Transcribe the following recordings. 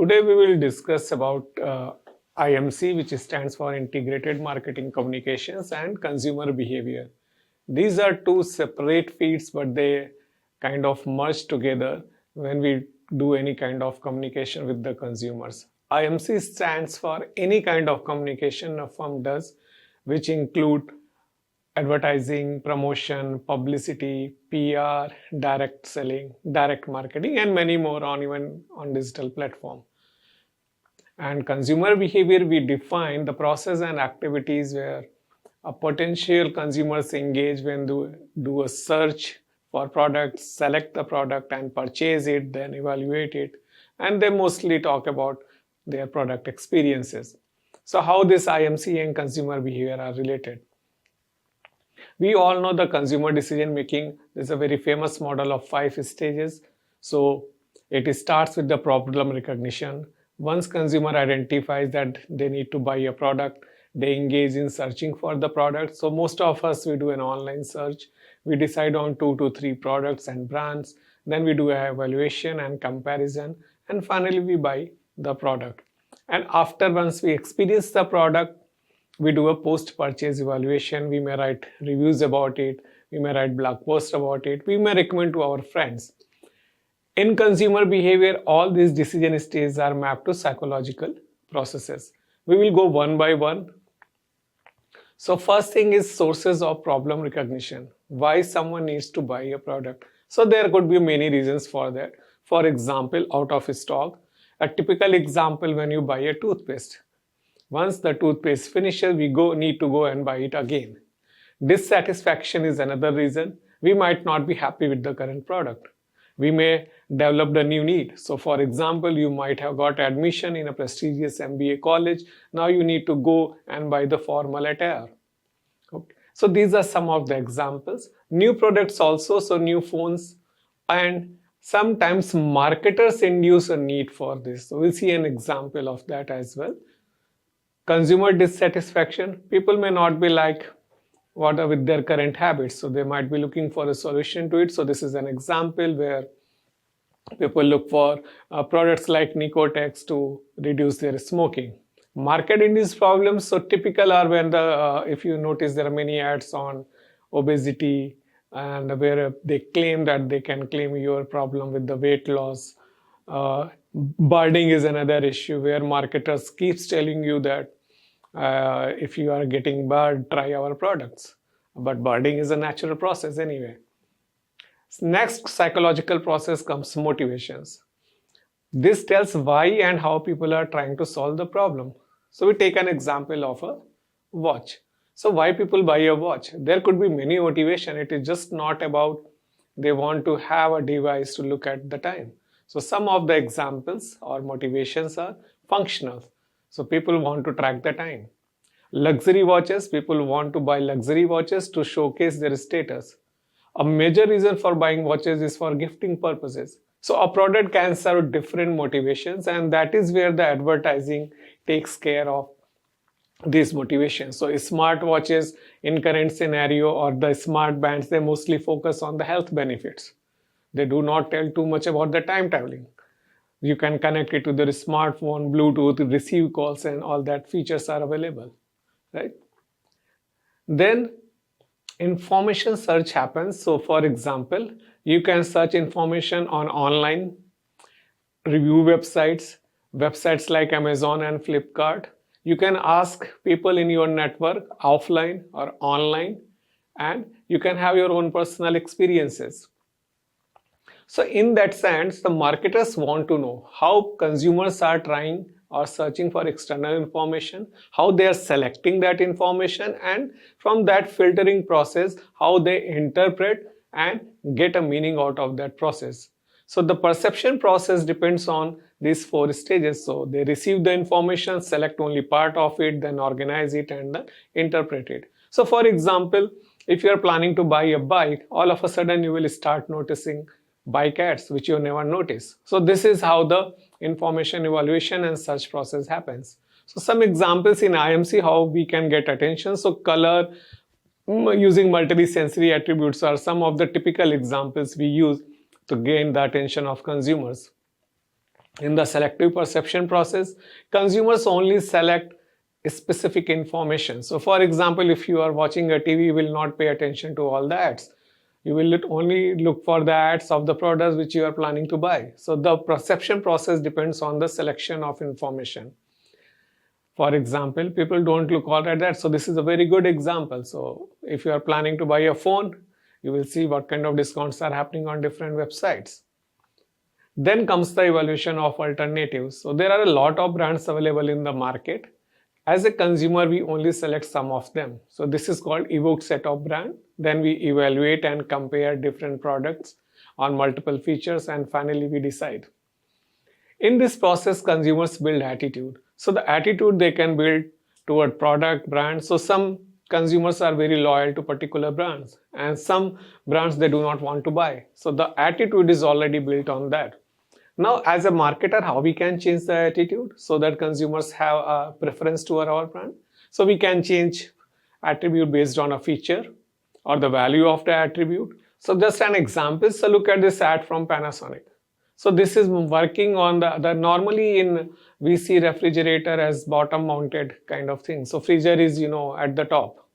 Today we will discuss about IMC, which stands for Integrated Marketing Communications and Consumer Behavior. These are two separate fields, but they kind of merge together when we do any kind of communication with the consumers. IMC stands for any kind of communication a firm does, which include advertising, promotion, publicity, PR, direct selling, direct marketing, and many more on even on digital platform. And consumer behavior, we define the process and activities where a potential consumers engage when do a search for products, select the product and purchase it, then evaluate it. And they mostly talk about their product experiences. So how this IMC and consumer behavior are related? We all know the consumer decision making is a very famous model of 5 stages. So it starts with the problem recognition. Once consumer identifies that they need to buy a product, they engage in searching for the product. So most of us, we do an online search. We decide on 2 to 3 products and brands. Then we do an evaluation and comparison. And finally, we buy the product. And after once we experience the product, we do a post-purchase evaluation. We may write reviews about it. We may write blog posts about it. We may recommend to our friends. In consumer behavior, all these decision stages are mapped to psychological processes. We will go one by one. So first thing is sources of problem recognition. Why someone needs to buy a product. So there could be many reasons for that. For example, out of stock. A typical example when you buy a toothpaste. Once the toothpaste finishes, we need to go and buy it again. Dissatisfaction is another reason. We might not be happy with the current product. We may develop a new need. So for example, you might have got admission in a prestigious MBA college. Now you need to go and buy the formal attire. Okay. So these are some of the examples. New products also, so new phones, and sometimes marketers induce a need for this. So we'll see an example of that as well. Consumer dissatisfaction, people may not be like what are with their current habits, so they might be looking for a solution to it. So this is an example where people look for products like Nicotex to reduce their smoking. Market-induced problems, so typical are when if you notice there are many ads on obesity and where they claim that they can claim your problem with the weight loss. Birding is another issue where marketers keeps telling you that if you are getting bird, try our products. But birding is a natural process anyway. Next psychological process comes motivations. This tells why and how people are trying to solve the problem. So we take an example of a watch. So why people buy a watch? There could be many motivation. It is just not about they want to have a device to look at the time. So some of the examples or motivations are functional. So people want to track the time. Luxury watches, people want to buy luxury watches to showcase their status. A major reason for buying watches is for gifting purposes. So a product can serve different motivations, and that is where the advertising takes care of these motivations. So smart watches in current scenario or the smart bands, they mostly focus on the health benefits. They do not tell too much about the time traveling. You can connect it to the smartphone, Bluetooth, receive calls, and all that features are available, right? Then information search happens. So for example, you can search information on online review websites like Amazon and Flipkart. You can ask people in your network offline or online, and you can have your own personal experiences. So in that sense, the marketers want to know how consumers are trying or searching for external information, how they are selecting that information, and from that filtering process, how they interpret and get a meaning out of that process. So the perception process depends on these 4 stages. So they receive the information, select only part of it, then organize it and then interpret it. So for example, if you are planning to buy a bike, all of a sudden you will start noticing bike ads which you never noticed. So this is how the information evaluation and search process happens. So some examples in IMC how we can get attention. So color, using multisensory attributes are some of the typical examples we use to gain the attention of consumers. In the selective perception process, consumers only select specific information. So for example, if you are watching a TV, you will not pay attention to all the ads. You will only look for the ads of the products which you are planning to buy. So the perception process depends on the selection of information. For example, people don't look all at that. So this is a very good example. So if you are planning to buy a phone, you will see what kind of discounts are happening on different websites. Then comes the evaluation of alternatives. So there are a lot of brands available in the market. As a consumer, we only select some of them. So this is called evoked set of brand. Then we evaluate and compare different products on multiple features, and finally we decide. In this process, consumers build attitude. So the attitude they can build toward product, brand. So some consumers are very loyal to particular brands, and some brands they do not want to buy. So the attitude is already built on that. Now, as a marketer, how we can change the attitude so that consumers have a preference toward our brand? So we can change attribute based on a feature or the value of the attribute. So just an example. So look at this ad from Panasonic. So this is working on the normally in we see refrigerator as bottom mounted kind of thing. So freezer is at the top,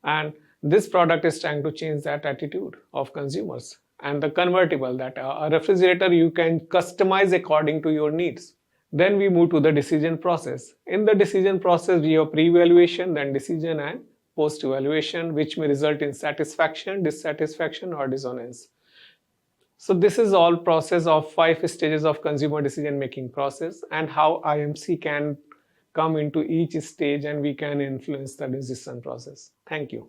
and this product is trying to change that attitude of consumers. And the convertible, that a refrigerator you can customize according to your needs. Then we move to the decision process. In the decision process, we have pre-evaluation, then decision, and post-evaluation, which may result in satisfaction, dissatisfaction, or dissonance. So this is all process of 5 stages of consumer decision making process, and how IMC can come into each stage and we can influence the decision process. Thank you.